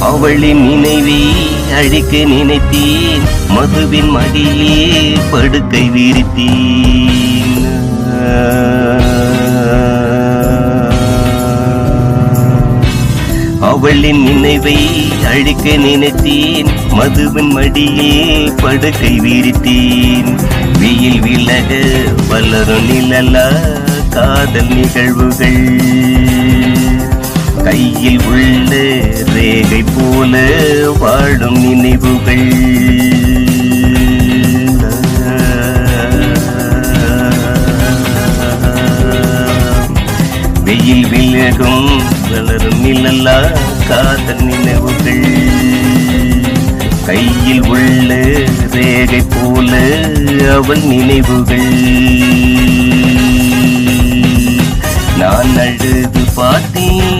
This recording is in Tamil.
அவளின் நினைவை அழிக்க நினைத்தேன், மதுவின் மடியில் படுக்கை விரித்தேன். அவளின் நினைவை அழிக்க நினைத்தேன், மதுவின் மடியில் படுக்கை விரித்தேன். வெயில் விலக வளரும் நிழலா காதல் நிகழ்வுகள், கையில் உள்ள ரேகை போல வாழும் நினைவுகள். வெயில் விலகும் வளரும் நிழலா காதல் நினைவுகள், கையில் உள்ள ரேகை போல அவள் நினைவுகள். நான் அழுது பார்த்தேன்.